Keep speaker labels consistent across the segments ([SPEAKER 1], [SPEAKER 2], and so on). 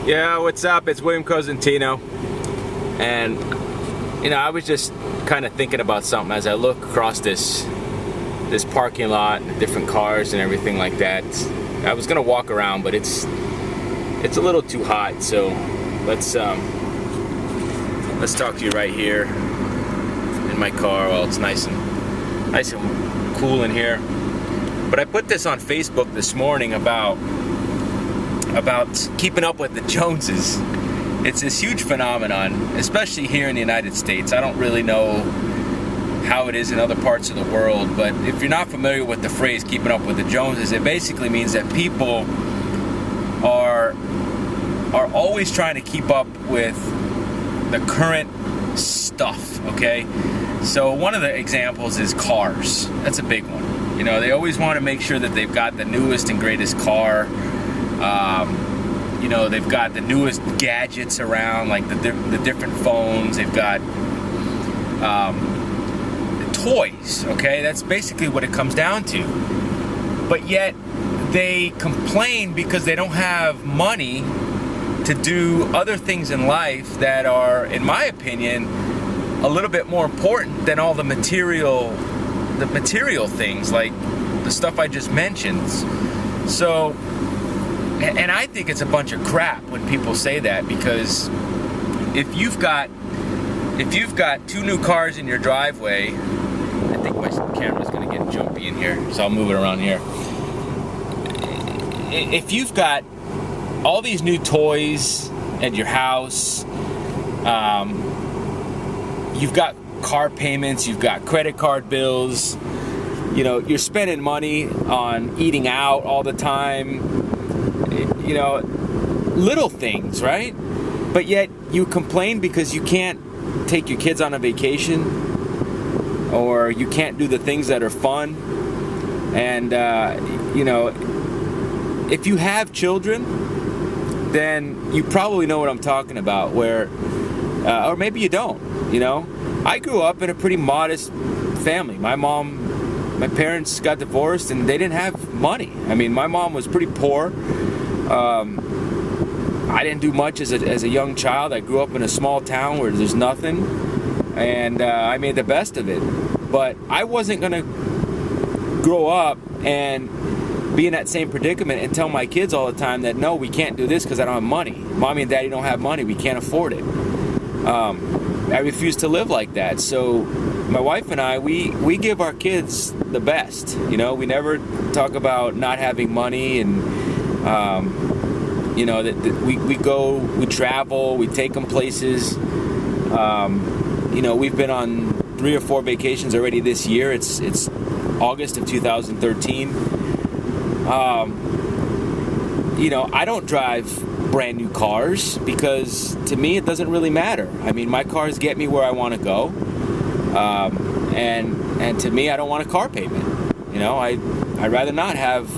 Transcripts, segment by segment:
[SPEAKER 1] Yeah, what's up? It's William Cosentino. And, I was just kind of thinking about something as I look across this parking lot, different cars and everything like that. I was gonna walk around, but it's a little too hot, so let's talk to you right here in my car while it's nice and cool in here. But I put this on Facebook this morning about keeping up with the Jonses. It's this huge phenomenon, especially here in the United States. I don't really know how it is in other parts of the world, but if you're not familiar with the phrase keeping up with the Jonses, it basically means that people are always trying to keep up with the current stuff, okay? So one of the examples is cars. That's a big one. They always want to make sure that they've got the newest and greatest car. They've got the newest gadgets around, like the different phones. They've got toys, okay? That's basically what it comes down to. But yet, they complain because they don't have money to do other things in life that are, in my opinion, a little bit more important than all the material things, like the stuff I just mentioned. So, and I think it's a bunch of crap when people say that, because if you've got 2 new cars in your driveway, I think my camera's gonna get jumpy in here, so I'll move it around here. If you've got all these new toys at your house, you've got car payments, you've got credit card bills, you're spending money on eating out all the time, little things, right? But yet you complain because you can't take your kids on a vacation, or you can't do the things that are fun. And if you have children, then you probably know what I'm talking about, where or maybe you don't. I grew up in a pretty modest family. My parents got divorced and they didn't have money. I mean, my mom was pretty poor. I didn't do much as a young child. I grew up in a small town where there's nothing, and I made the best of it. But I wasn't gonna grow up and be in that same predicament and tell my kids all the time that, no, we can't do this because I don't have money. Mommy and Daddy don't have money. We can't afford it. I refuse to live like that. So my wife and I, we give our kids the best. We never talk about not having money, and we go, we travel, we take them places. We've been on 3 or 4 vacations already this year. It's August of 2013. I don't drive brand new cars because to me it doesn't really matter. I mean, my cars get me where I want to go, and to me, I don't want a car payment. I'd rather not have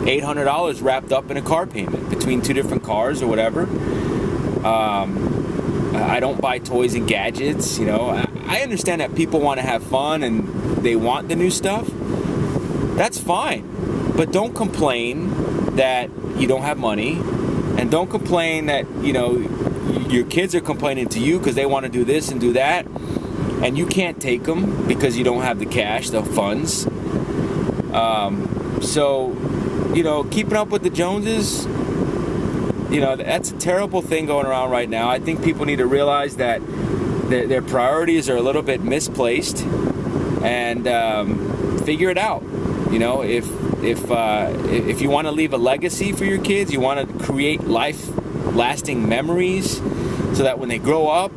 [SPEAKER 1] $800 wrapped up in a car payment between 2 different cars or whatever. I don't buy toys and gadgets. I understand that people want to have fun and they want the new stuff. That's fine, but don't complain that you don't have money, and don't complain that your kids are complaining to you because they want to do this and do that, and you can't take them because you don't have the cash, the funds. So keeping up with the Jonses, that's a terrible thing going around right now. I think people need to realize that their priorities are a little bit misplaced, and figure it out. If you want to leave a legacy for your kids, you want to create life-lasting memories, so that when they grow up,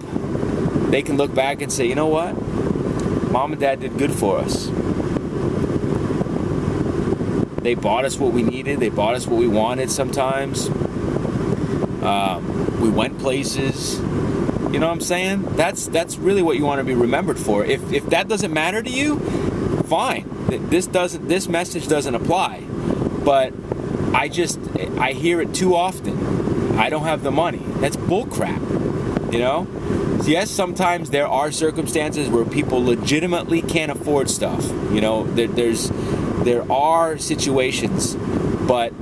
[SPEAKER 1] they can look back and say, you know what? Mom and Dad did good for us. They bought us what we needed. They bought us what we wanted sometimes. We went places. You know what I'm saying? That's really what you want to be remembered for. If that doesn't matter to you, fine. This message doesn't apply. But I hear it too often. I don't have the money. That's bullcrap. Yes, sometimes there are circumstances where people legitimately can't afford stuff. There are situations, but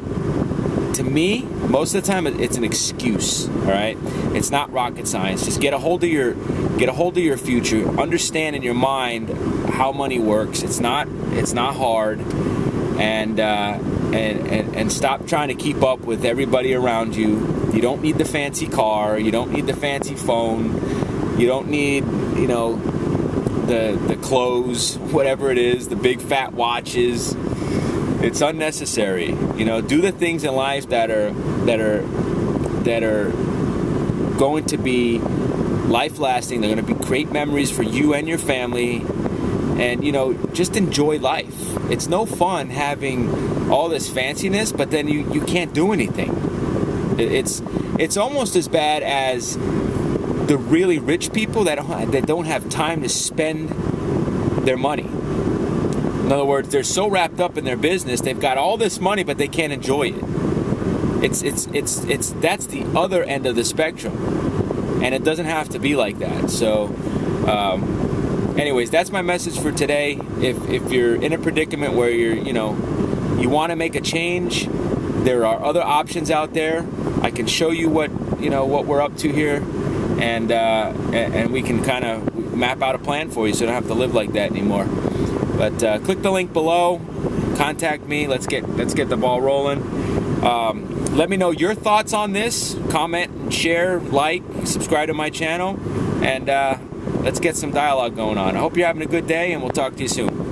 [SPEAKER 1] to me, Most of the time, it's an excuse. All right, it's not rocket science. Just get a hold of your future. Understand in your mind how money works. It's not hard, and stop trying to keep up with everybody around you. You don't need the fancy car. You don't need the fancy phone. You don't need, the clothes, whatever it is, the big fat watches. It's unnecessary. Do the things in life that are going to be life lasting. They're going to be great memories for you and your family. And just enjoy life. It's no fun having all this fanciness, but then you can't do anything. It's almost as bad as the really rich people that don't have time to spend their money. In other words, they're so wrapped up in their business, they've got all this money, but they can't enjoy it. That's the other end of the spectrum, and it doesn't have to be like that. So, anyways, that's my message for today. If you're in a predicament where you want to make a change, there are other options out there. I can show you what we're up to here, and we can kind of map out a plan for you, so you don't have to live like that anymore. But click the link below, contact me. Let's get the ball rolling. Let me know your thoughts on this. Comment, share, like, subscribe to my channel, and let's get some dialogue going on. I hope you're having a good day, and we'll talk to you soon.